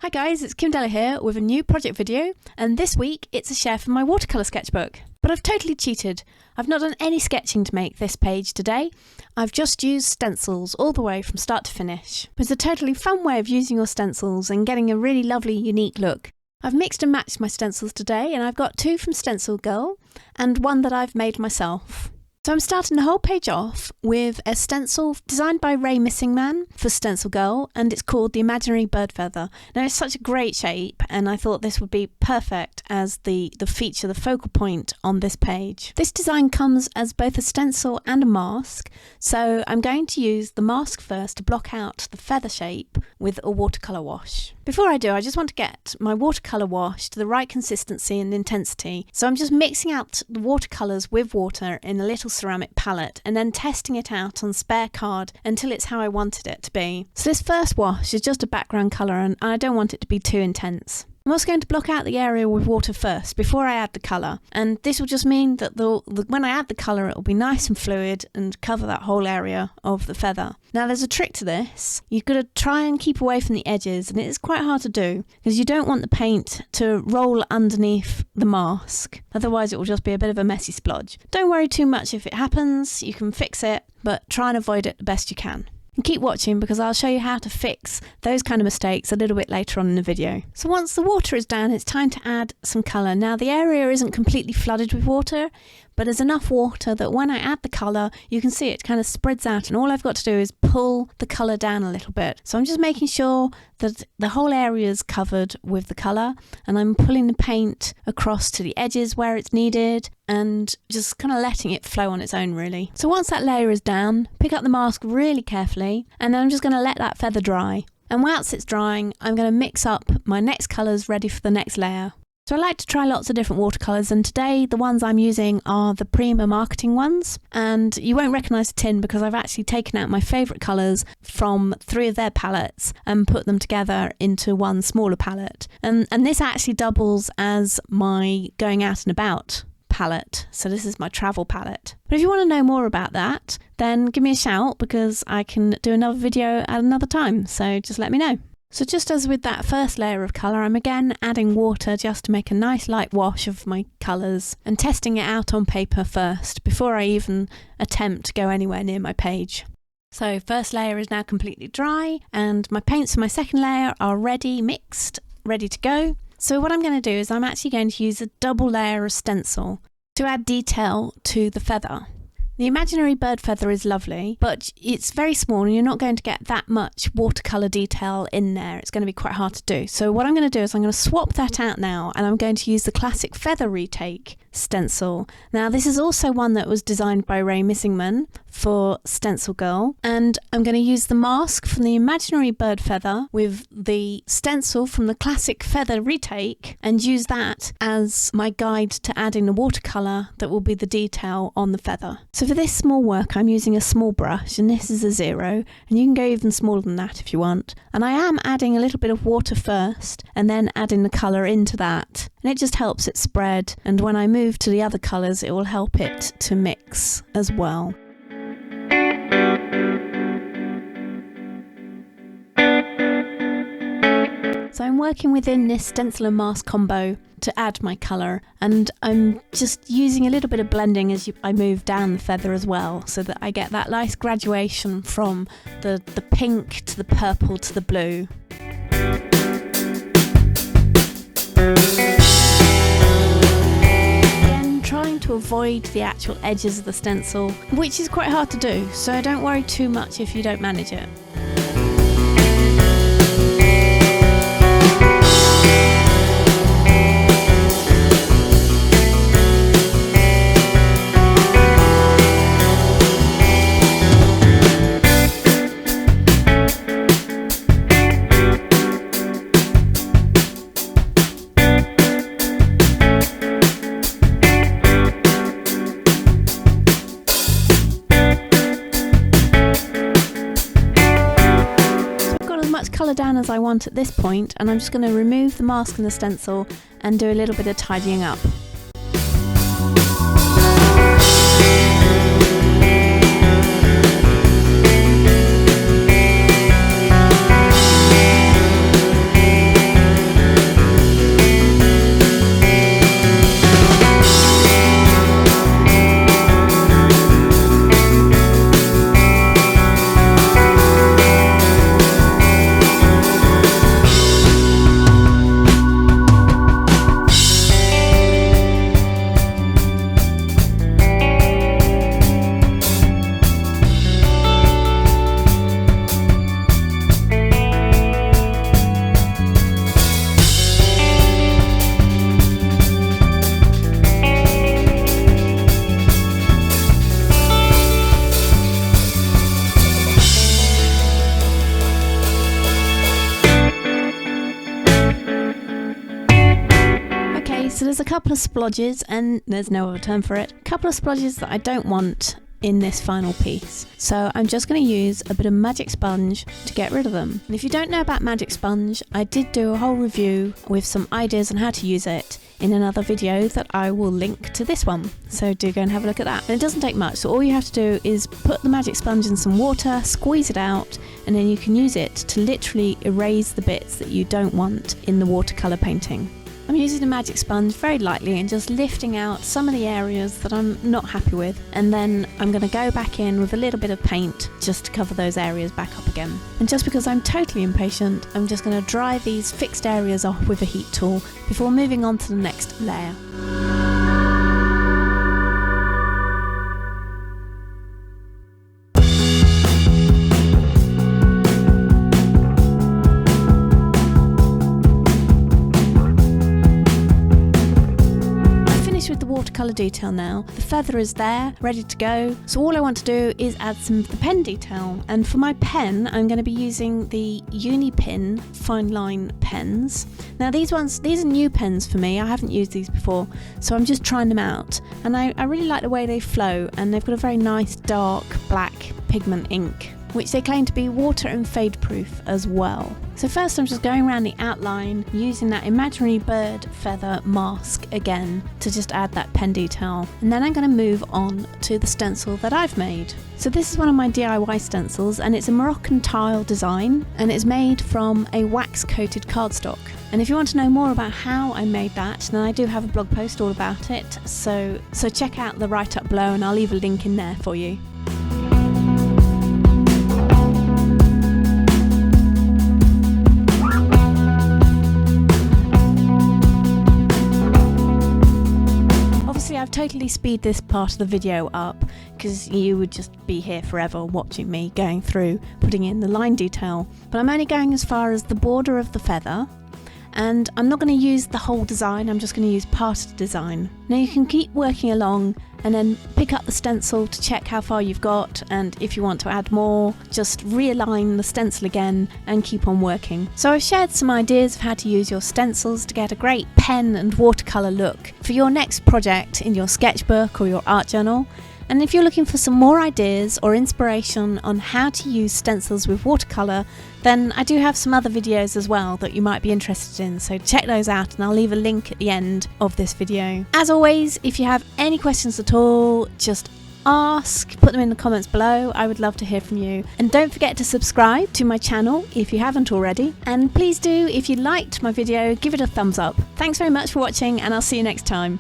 Hi guys, it's Kim Dellow here with a new project video, and this week it's a share from my watercolour sketchbook. But I've totally cheated. I've not done any sketching to make this page today. I've just used stencils all the way from start to finish. It's a totally fun way of using your stencils and getting a really lovely, unique look. I've mixed and matched my stencils today, and I've got two from StencilGirl and one that I've made myself. So I'm starting the whole page off with a stencil designed by Ray Missingman for StencilGirl, and it's called the Imaginary Bird Feather. Now it's such a great shape, and I thought this would be perfect as the feature, the focal point on this page. This design comes as both a stencil and a mask, so I'm going to use the mask first to block out the feather shape with a watercolour wash. Before I do, I just want to get my watercolour wash to the right consistency and intensity, so I'm just mixing out the watercolours with water in a little ceramic palette and then testing it out on spare card until it's how I wanted it to be. So this first wash is just a background colour and I don't want it to be too intense. I'm also going to block out the area with water first before I add the colour, and this will just mean that when I add the colour it will be nice and fluid and cover that whole area of the feather. Now there's a trick to this. You've got to try and keep away from the edges, and it is quite hard to do because you don't want the paint to roll underneath the mask, otherwise it will just be a bit of a messy splodge. Don't worry too much if it happens, you can fix it, but try and avoid it the best you can. And keep watching because I'll show you how to fix those kind of mistakes a little bit later on in the video. So once the water is down, it's time to add some colour. Now the area isn't completely flooded with water, but there's enough water that when I add the colour, you can see it kind of spreads out, and all I've got to do is pull the colour down a little bit. So I'm just making sure that the whole area is covered with the colour, and I'm pulling the paint across to the edges where it's needed and just kind of letting it flow on its own really. So once that layer is down, pick up the mask really carefully, and then I'm just going to let that feather dry. And whilst it's drying, I'm going to mix up my next colours ready for the next layer. So I like to try lots of different watercolours, and today the ones I'm using are the Prima marketing ones, and you won't recognise the tin because I've actually taken out my favourite colours from 3 of their palettes and put them together into one smaller palette, and this actually doubles as my going out and about palette, so this is my travel palette. But if you want to know more about that, then give me a shout because I can do another video at another time, so just let me know. So just as with that first layer of colour, I'm again adding water just to make a nice light wash of my colours and testing it out on paper first before I even attempt to go anywhere near my page. So first layer is now completely dry and my paints for my second layer are ready, mixed, ready to go. So what I'm going to do is I'm actually going to use a double layer of stencil to add detail to the feather. The imaginary bird feather is lovely, but it's very small and you're not going to get that much watercolour detail in there. It's going to be quite hard to do. So what I'm going to do is I'm going to swap that out now, and I'm going to use the classic feather retake stencil. Now this is also one that was designed by Ray Missingman for StencilGirl, and I'm going to use the mask from the imaginary bird feather with the stencil from the classic feather retake and use that as my guide to adding the watercolour that will be the detail on the feather. So for this small work I'm using a small brush, and this is a 0, and you can go even smaller than that if you want, and I am adding a little bit of water first and then adding the colour into that, and it just helps it spread, and when I move to the other colours it will help it to mix as well. So I'm working within this stencil and mask combo to add my colour, and I'm just using a little bit of blending as I move down the feather as well, so that I get that nice graduation from the pink to the purple to the blue. Again, trying to avoid the actual edges of the stencil, which is quite hard to do, so don't worry too much if you don't manage it. Colour down as I want at this point, and I'm just going to remove the mask and the stencil and do a little bit of tidying up. Okay, so there's a couple of splodges, and there's no other term for it, a couple of splodges that I don't want in this final piece. So I'm just going to use a bit of magic sponge to get rid of them. And if you don't know about magic sponge, I did do a whole review with some ideas on how to use it in another video that I will link to this one. So do go and have a look at that. And it doesn't take much, so all you have to do is put the magic sponge in some water, squeeze it out, and then you can use it to literally erase the bits that you don't want in the watercolour painting. I'm using the magic sponge very lightly and just lifting out some of the areas that I'm not happy with, and then I'm going to go back in with a little bit of paint just to cover those areas back up again. And just because I'm totally impatient, I'm just going to dry these fixed areas off with a heat tool before moving on to the next layer. With the watercolour detail now. The feather is there, ready to go. So all I want to do is add some of the pen detail. And for my pen, I'm going to be using the Uni fine line pens. Now these are new pens for me. I haven't used these before, so I'm just trying them out. And I really like the way they flow, and they've got a very nice dark black pigment ink, which they claim to be water and fade proof as well. So first I'm just going around the outline using that imaginary bird feather mask again to just add that pen detail, and then I'm going to move on to the stencil that I've made. So this is one of my DIY stencils, and it's a Moroccan tile design, and it's made from a wax coated cardstock. And if you want to know more about how I made that, then I do have a blog post all about it, so check out the write up below and I'll leave a link in there for you. I've totally speed this part of the video up because you would just be here forever watching me going through putting in the line detail, but I'm only going as far as the border of the feather, and I'm not going to use the whole design, I'm just going to use part of the design. Now you can keep working along and then pick up the stencil to check how far you've got, and if you want to add more, just realign the stencil again and keep on working. So I've shared some ideas of how to use your stencils to get a great pen and watercolour look for your next project in your sketchbook or your art journal. And if you're looking for some more ideas or inspiration on how to use stencils with watercolour, then I do have some other videos as well that you might be interested in, so check those out and I'll leave a link at the end of this video. As always, if you have any questions at all, just ask, put them in the comments below. I would love to hear from you. And don't forget to subscribe to my channel if you haven't already. And please do, if you liked my video, give it a thumbs up. Thanks very much for watching, and I'll see you next time.